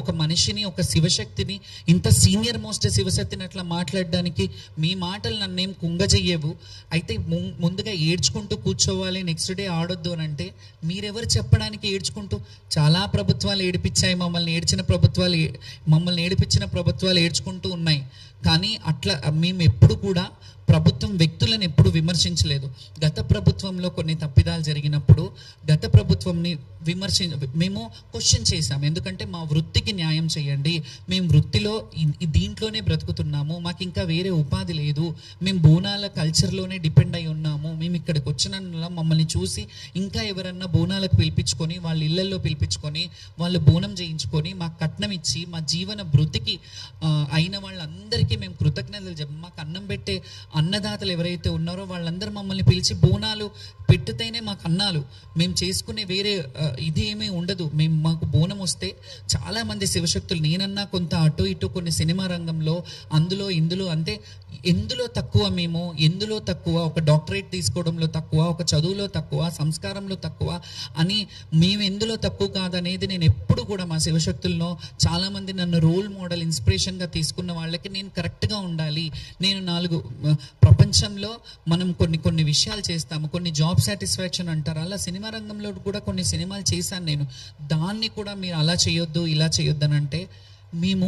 ఒక మనిషిని, ఒక శివశక్తిని, ఇంత సీనియర్ మోస్ట్ శివశక్తిని అట్లా మాట్లాడడానికి మీ మాటలు నన్నేం కుంగజెయ్యవు. అయితే ముందుగా ఏడ్చుకుంటూ కూర్చోవాలి, నెక్స్ట్ డే ఆడొద్దు అని అంటే మీరెవరు చెప్పడానికి? ఏడ్చుకుంటూ చాలా ప్రభుత్వాలు ఏడిపించాయి మమ్మల్ని, మమ్మల్ని ఏడిపించిన ప్రభుత్వాలు ఏడ్చుకుంటూ ఉన్నాయి. కానీ అట్లా మేము ఎప్పుడు కూడా ప్రభుత్వం వ్యక్తులను ఎప్పుడు విమర్శించలేదు. గత ప్రభుత్వంలో కొన్ని తప్పిదాలు జరిగినప్పుడు గత ప్రభుత్వంని మేము క్వశ్చన్ చేశాము. ఎందుకంటే మా వృత్తికి న్యాయం చేయండి, మేము వృత్తిలో దీంట్లోనే బ్రతుకుతున్నాము, మాకు ఇంకా వేరే ఉపాధి లేదు, మేము బోనాల కల్చర్లోనే డిపెండ్ అయి ఉన్నాము, మేము ఇక్కడికి వచ్చిన మమ్మల్ని చూసి ఇంకా ఎవరన్నా బోనాలకు పిలిపించుకొని వాళ్ళ ఇళ్లలో పిలిపించుకొని వాళ్ళు బోనం చేయించుకొని మాకు కట్నం ఇచ్చి మా జీవన వృత్తికి అయిన వాళ్ళందరికీ మేము కృతజ్ఞతలు చెప్పాము. మాకు అన్నం పెట్టే అన్నదాతలు ఎవరైతే ఉన్నారో వాళ్ళందరూ మమ్మల్ని పిలిచి బోనాలు పెట్టితేనే మాకు అన్నాలు, మేము చేసుకునే వేరే ఇది ఏమీ ఉండదు. మాకు బోనం వస్తే చాలామంది శివశక్తులు, నేనన్నా కొంత అటు ఇటు కొన్ని సినిమా రంగంలో అందులో ఇందులో అంటే ఎందులో తక్కువ, మేము ఎందులో తక్కువ, ఒక డాక్టరేట్ తీసుకోవడంలో తక్కువ, ఒక చదువులో తక్కువ, సంస్కారంలో తక్కువ అని మేము ఎందులో తక్కువ కాదనేది నేను ఎప్పుడు కూడా మా శివశక్తుల్లో చాలామంది నన్ను రోల్ మోడల్ ఇన్స్పిరేషన్గా తీసుకున్న వాళ్ళకి నేను కరెక్ట్గా ఉండాలి. నేను ప్రపంచంలో మనం కొన్ని విషయాలు చేస్తాము, కొన్ని జాబ్ సాటిస్ఫాక్షన్ అంటారు, అలా సినిమా రంగంలో కూడా కొన్ని సినిమాలు చేశాను నేను. దాన్ని కూడా మీరు అలా చేయొద్దు ఇలా చేయొద్దు అని అంటే మేము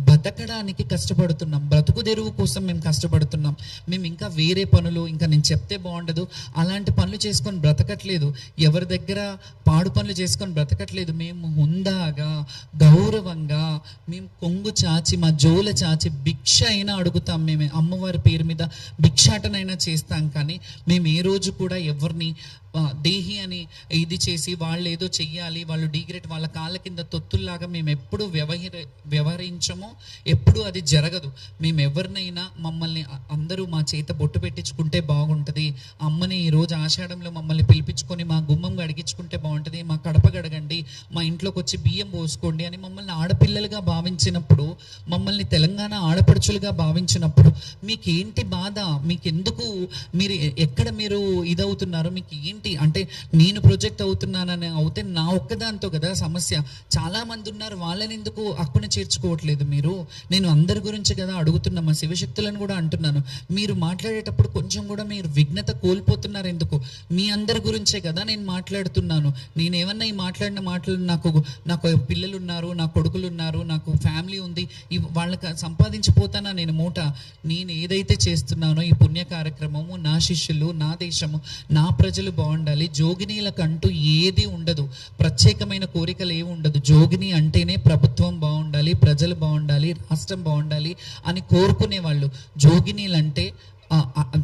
బతకడానికి కష్టపడుతున్నాం, బ్రతుకు తెరువు కోసం మేము కష్టపడుతున్నాం. మేము ఇంకా వేరే పనులు, ఇంకా నేను చెప్తే బాగుండదు, అలాంటి పనులు చేసుకొని బ్రతకట్లేదు, ఎవరి దగ్గర పాడు పనులు చేసుకొని బ్రతకట్లేదు. మేము హుందాగా గౌరవంగా మేము కొంగు చాచి మా జోల చాచి భిక్ష అయినా అడుగుతాం. మేము అమ్మవారి పేరు మీద భిక్షాటనైనా చేస్తాం. కానీ మేము ఏ రోజు కూడా ఎవరిని దేహి అని ఇది చేసి వాళ్ళు ఏదో చెయ్యాలి, వాళ్ళు డిగ్రేట్, వాళ్ళ కాళ్ళ కింద తొత్తుల్లాగా మేము ఎప్పుడు వ్యవహరించమో, ఎప్పుడు అది జరగదు. మేము ఎవరినైనా మమ్మల్ని అందరూ మా చేత బొట్టు పెట్టించుకుంటే బాగుంటుంది, అమ్మని ఈరోజు ఆషాఢంలో మమ్మల్ని పిలిపించుకొని మా గుమ్మం గడిగించుకుంటే బాగుంటుంది, మా కడప గడగండి, మా ఇంట్లోకి వచ్చి బియ్యం పోసుకోండి అని మమ్మల్ని ఆడపిల్లలుగా భావించినప్పుడు, మమ్మల్ని తెలంగాణ ఆడపడుచులుగా భావించినప్పుడు మీకేంటి బాధ? మీకెందుకు ఎక్కడ మీరు ఇదవుతున్నారు? మీకు ఏంటి అంటే నేను ప్రొజెక్ట్ అవుతున్నానని అవుతే నా ఒక్కదాంతో కదా సమస్య. చాలా మంది ఉన్నారు, వాళ్ళని ఎందుకు అక్కున చేర్చుకోవట్లేదు మీరు? నేను అందరి గురించి కదా అడుగుతున్నా, మా శివశక్తులను కూడా అంటున్నాను. మీరు మాట్లాడేటప్పుడు కొంచెం కూడా మీరు విఘ్నత కోల్పోతున్నారు ఎందుకు? మీ అందరి గురించే కదా నేను మాట్లాడుతున్నాను. నేనేమన్నా ఈ మాట్లాడిన మాటలు, నాకు పిల్లలు ఉన్నారు, నా కొడుకులు ఉన్నారు, నాకు ఫ్యామిలీ ఉంది, వాళ్ళకి సంపాదించిపోతానా నేను మూట? నేను ఏదైతే చేస్తున్నానో ఈ పుణ్య కార్యక్రమము, నా శిష్యులు, నా దేశము, నా ప్రజలు బాగుండాలి. జోగినీలకంటూ ఏది ఉండదు, ప్రత్యేకమైన కోరికలు ఏమి ఉండదు. జోగిని అంటేనే ప్రభుత్వం బాగుండాలి, ప్రజలు బాగుండాలి, రాష్ట్రం బాగుండాలి అని కోరుకునే వాళ్ళు. జోగినీలు అంటే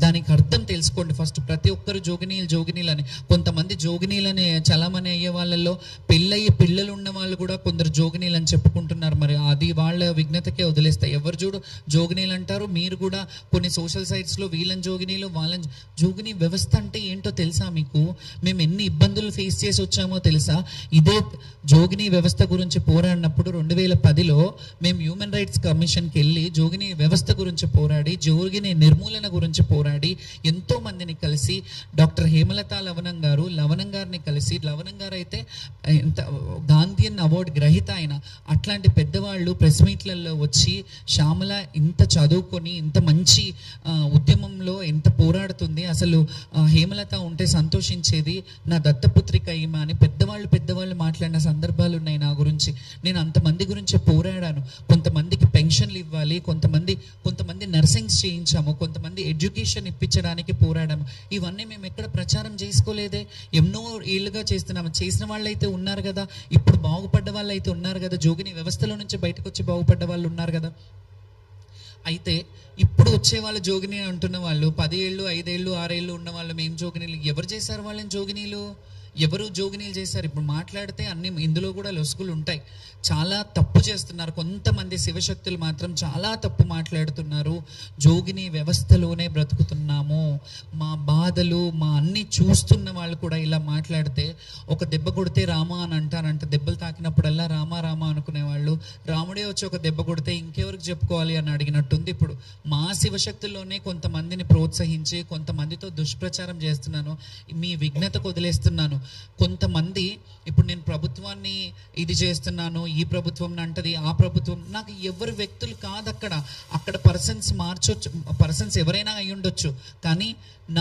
దానికి అర్థం తెలుసుకోండి ఫస్ట్. ప్రతి ఒక్కరు జోగినీలు అని, కొంతమంది జోగినీలని చలామణి అయ్యే వాళ్ళల్లో పెళ్ళయ్యే పిల్లలు ఉన్న వాళ్ళు కూడా కొందరు జోగినీలు అని చెప్పుకుంటున్నారు. మరి అది వాళ్ళ విఘ్నతకే వదిలేస్తాయి. ఎవరు చూడు జోగినీలు అంటారు. మీరు కూడా కొన్ని సోషల్ సైట్స్లో వీళ్ళని జోగినీలు, వాళ్ళని జోగినీ వ్యవస్థ అంటే ఏంటో తెలుసా మీకు? మేము ఎన్ని ఇబ్బందులు ఫేస్ చేసి వచ్చామో తెలుసా? ఇదే జోగినీ వ్యవస్థ గురించి పోరాడినప్పుడు 2010లో మేము హ్యూమన్ రైట్స్ కమిషన్కి వెళ్ళి జోగినీ వ్యవస్థ గురించి పోరాడి, జోగినీ నిర్మూలన గురించి పోరాడి, ఎంతో మందిని కలిసి, డాక్టర్ హేమలత లవణం గారిని కలిసి, లవణం గారు అయితే గాంధీయన్ అవార్డు గ్రహీత ఆయన, అట్లాంటి పెద్దవాళ్ళు ప్రెస్ మీట్లలో వచ్చి శ్యామల ఇంత చదువుకొని ఇంత మంచి ఉద్యమంలో ఎంత పోరాడుతుంది, అసలు హేమలత ఉంటే సంతోషించేది, నా దత్తపుత్రిక ఈమె అని పెద్దవాళ్ళు మాట్లాడిన సందర్భాలు ఉన్నాయి నా గురించి. నేను అంతమంది గురించి పోరాడాను. కొంతమందికి పెన్షన్లు ఇవ్వాలి, కొంతమంది నర్సింగ్స్ చేయించాము, కొంతమంది ఎడ్యుకేషన్ ఇప్పించడానికి పోరాడాము. ఇవన్నీ మేము ఎక్కడ ప్రచారం చేసుకోలేదే, ఎన్నో ఏళ్ళుగా చేస్తున్నాము. చేసిన వాళ్ళు అయితే ఉన్నారు కదా, ఇప్పుడు బాగుపడ్డ వాళ్ళు అయితే ఉన్నారు కదా, జోగిని వ్యవస్థలో నుంచి బయటకు వచ్చి బాగుపడ్డ వాళ్ళు ఉన్నారు కదా. అయితే ఇప్పుడు వచ్చే వాళ్ళు జోగిని అంటున్న వాళ్ళు 10 ఏళ్ళు 5 ఏళ్ళు 6 ఏళ్ళు ఉన్న వాళ్ళు మేము జోగినీలు. ఎవరు చేశారు వాళ్ళని జోగినీలు? ఎవరు జోగినీలు చేశారు? ఇప్పుడు మాట్లాడితే అన్ని ఇందులో కూడా లొసుగులు ఉంటాయి. చాలా తప్పు చేస్తున్నారు కొంతమంది శివశక్తులు, మాత్రం చాలా తప్పు మాట్లాడుతున్నారు. జోగిని వ్యవస్థలోనే బ్రతుకుతున్నాము, మా బాధలు మా అన్ని చూస్తున్న వాళ్ళు కూడా ఇలా మాట్లాడితే, ఒక దెబ్బ కొడితే రామ అని అంటారంట, దెబ్బలు తాకినప్పుడల్లా రామ అనుకునేవాళ్ళు, రాముడు రాముడే వచ్చి ఒక దెబ్బ కొడితే ఇంకెవరికి చెప్పుకోవాలి అని అడిగినట్టుంది. ఇప్పుడు మా శివశక్తుల్లోనే కొంతమందిని ప్రోత్సహించి కొంతమందితో దుష్ప్రచారం చేస్తున్నాను, మీ విఘ్నతకు వదిలేస్తున్నాను. కొంతమంది ఇప్పుడు నేను ప్రభుత్వాన్ని ఇది చేస్తున్నాను, ఈ ప్రభుత్వం అంటది, ఆ ప్రభుత్వం, నాకు ఎవరు వ్యక్తులు కాదు అక్కడ. అక్కడ పర్సన్స్ మార్చొచ్చు, పర్సన్స్ ఎవరైనా అయి ఉండొచ్చు, కానీ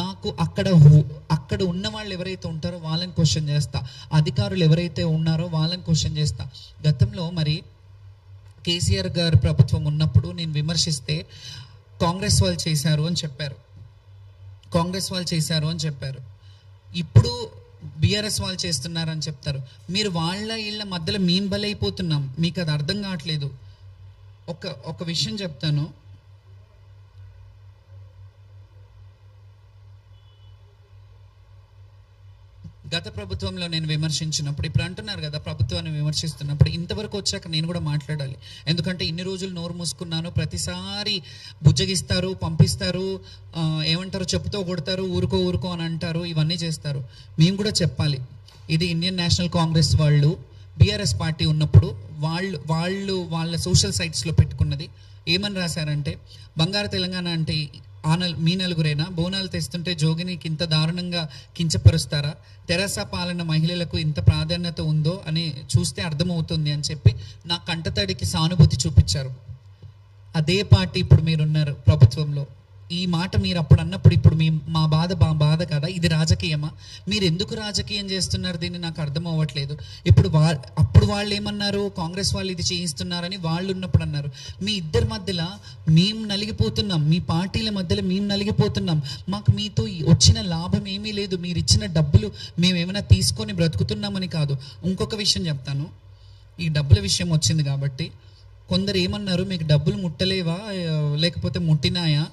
నాకు అక్కడ ఉన్న వాళ్ళు ఎవరైతే ఉంటారో వాళ్ళని క్వశ్చన్ చేస్తా, అధికారులు ఎవరైతే ఉన్నారో వాళ్ళని క్వశ్చన్ చేస్తా. గతంలో మరి కేసీఆర్ గారు ప్రభుత్వం ఉన్నప్పుడు నేను విమర్శిస్తే కాంగ్రెస్ వాళ్ళు చేశారు అని చెప్పారు. ఇప్పుడు బీఆర్ఎస్ వాళ్ళు చేస్తున్నారని చెప్తారు. మీరు వాళ్ళ ఇళ్ళ మధ్యలో మేము బలైపోతున్నాం, మీకు అది అర్థం కావట్లేదు. ఒక విషయం చెప్తాను. గత ప్రభుత్వంలో నేను విమర్శించినప్పుడు, ఇప్పుడు అంటున్నారు కదా ప్రభుత్వాన్ని విమర్శిస్తున్నప్పుడు, ఇంతవరకు వచ్చాక నేను కూడా మాట్లాడాలి. ఎందుకంటే ఇన్ని రోజులు నోరు మూసుకున్నాను, ప్రతిసారి బుజ్జగిస్తారు, పంపిస్తారు, ఏమంటారు, చెప్పుతో కొడతారు, ఊరుకో అని అంటారు, ఇవన్నీ చేస్తారు. మేము కూడా చెప్పాలి. ఇది ఇండియన్ నేషనల్ కాంగ్రెస్ వాళ్ళు బీఆర్ఎస్ పార్టీ ఉన్నప్పుడు వాళ్ళ సోషల్ సైట్స్లో పెట్టుకున్నది. ఏమని రాశారంటే, బంగారు తెలంగాణ అంటే మీ నలుగురేనా, బోనాలు తెస్తుంటే జోగినికి ఇంత దారుణంగా కించపరుస్తారా, తెరాస పాలన మహిళలకు ఇంత ప్రాధాన్యత ఉందో అని చూస్తే అర్థమవుతుంది అని చెప్పి నా కంటతడికి సానుభూతి చూపించారు. అదే పార్టీ ఇప్పుడు మీరున్నారు ప్రభుత్వంలో. ఈ మాట మీరు అప్పుడు అన్నప్పుడు ఇప్పుడు మా బాధ కదా, ఇది రాజకీయమా? మీరు ఎందుకు రాజకీయం చేస్తున్నారు దీన్ని నాకు అర్థం అవ్వట్లేదు. అప్పుడు వాళ్ళు ఏమన్నారు, కాంగ్రెస్ వాళ్ళు ఇది చేయిస్తున్నారని వాళ్ళు ఉన్నప్పుడు అన్నారు. మీ ఇద్దరి మధ్యలో మేము నలిగిపోతున్నాం, మీ పార్టీల మధ్యలో మేము నలిగిపోతున్నాం. మాకు మీతో వచ్చిన లాభం ఏమీ లేదు, మీరు ఇచ్చిన డబ్బులు మేము ఏమైనా తీసుకొని బ్రతుకుతున్నామని కాదు. ఇంకొక విషయం చెప్తాను, ఈ డబ్బుల విషయం వచ్చింది కాబట్టి కొందరు ఏమన్నారు, మీకు డబ్బులు ముట్టలేవా లేకపోతే ముట్టినాయా,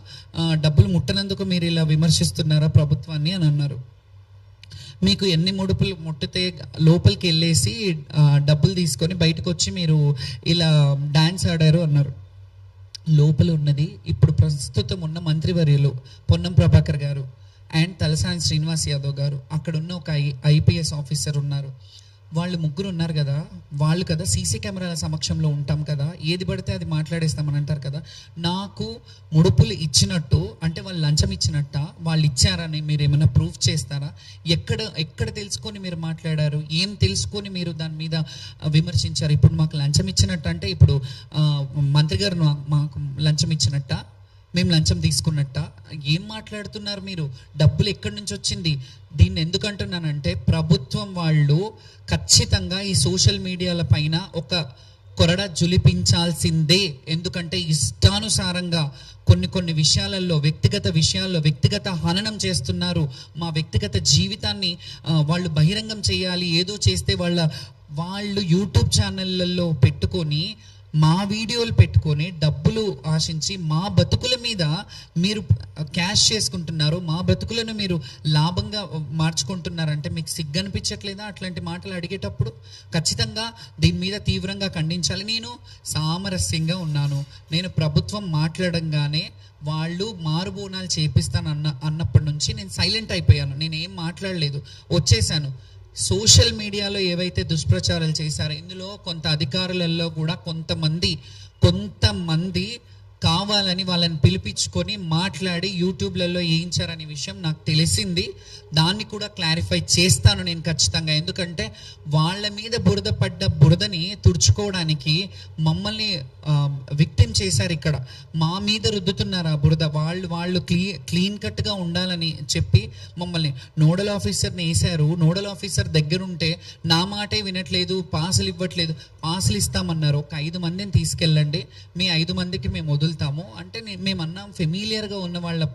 డబ్బులు ముట్టనందుకు మీరు ఇలా విమర్శిస్తున్నారా ప్రభుత్వాన్ని అని అన్నారు. మీకు ఎన్ని ముడుపులు ముట్టితే లోపలికి వెళ్ళేసి డబ్బులు తీసుకొని బయటకు వచ్చి మీరు ఇలా డాన్స్ ఆడారు అన్నారు. లోపల ఉన్నది ఇప్పుడు ప్రస్తుతం ఉన్న మంత్రివర్యులు పొన్నం ప్రభాకర్ గారు అండ్ తలసాని శ్రీనివాస్ యాదవ్ గారు, అక్కడున్న ఒక ఐపీఎస్ ఆఫీసర్ ఉన్నారు. వాళ్ళు ముగ్గురు ఉన్నారు కదా, వాళ్ళు కదా సీసీ కెమెరాల సమక్షంలో ఉంటాం కదా, ఏది పడితే అది మాట్లాడేస్తామని అంటారు కదా. నాకు ముడుపులు ఇచ్చినట్టు అంటే వాళ్ళు లంచం ఇచ్చినట్ట, వాళ్ళు ఇచ్చారని మీరు ఏమైనా ప్రూఫ్ చేస్తారా? ఎక్కడ తెలుసుకొని మీరు మాట్లాడారు, ఏం తెలుసుకొని మీరు దాని మీద విమర్శించారు? ఇప్పుడు మాకు లంచం ఇచ్చినట్టు అంటే ఇప్పుడు మంత్రి గారు మాకు లంచం ఇచ్చినట్ట, మేము లంచం తీసుకున్నట్ట, ఏం మాట్లాడుతున్నారు మీరు? డబ్బులు ఎక్కడి నుంచి వచ్చింది? దీన్ని ఎందుకంటున్నానంటే ప్రభుత్వం వాళ్ళు ఖచ్చితంగా ఈ సోషల్ మీడియాల పైన ఒక కొరడ జులిపించాల్సిందే. ఎందుకంటే ఇష్టానుసారంగా కొన్ని విషయాలలో వ్యక్తిగత హననం చేస్తున్నారు. మా వ్యక్తిగత జీవితాన్ని వాళ్ళు బహిరంగం చేయాలి, ఏదో చేస్తే వాళ్ళు యూట్యూబ్ ఛానళ్ళల్లో పెట్టుకొని మా వీడియోలు పెట్టుకొని డబ్బులు ఆశించి మా బతుకుల మీద మీరు క్యాష్ చేసుకుంటున్నారు, మా బతుకులను మీరు లాభంగా మార్చుకుంటున్నారంటే మీకు సిగ్గనిపించట్లేదా? అట్లాంటి మాటలు అడిగేటప్పుడు ఖచ్చితంగా దీని మీద తీవ్రంగా ఖండించాలి. నేను సామరస్యంగా ఉన్నాను. నేను ప్రభుత్వం మాట్లాడంగానే వాళ్ళు మారుబోనాలు చేపిస్తాను అన్నప్పటి నుంచి నేను సైలెంట్ అయిపోయాను, నేనేం మాట్లాడలేదు, వచ్చేసాను. సోషల్ మీడియాలో ఏవైతే దుష్ప్రచారాలు చేశారో ఇందులో కొంత అధికారులలో కూడా కొంతమంది కావాలని వాళ్ళని పిలిపించుకొని మాట్లాడి యూట్యూబ్లలో వేయించారనే విషయం నాకు తెలిసింది. దాన్ని కూడా క్లారిఫై చేస్తాను నేను ఖచ్చితంగా. ఎందుకంటే వాళ్ళ మీద బురదని తుడుచుకోవడానికి మమ్మల్ని విక్టిమ్ చేశారు. ఇక్కడ మా మీద రుద్దుతున్నారు ఆ బురద. వాళ్ళు క్లీన్ కట్గా ఉండాలని చెప్పి మమ్మల్ని నోడల్ ఆఫీసర్ని వేశారు. నోడల్ ఆఫీసర్ దగ్గరుంటే నా మాటే వినట్లేదు, పాసులు ఇవ్వట్లేదు. పాసులు ఇస్తామన్నారు, ఒక 5 మందిని తీసుకెళ్ళండి, మీ 5 మందికి మేము వదులుతాము అంటే మేము అన్నాం. ఫెమిలియర్గా ఉన్న వాళ్ళ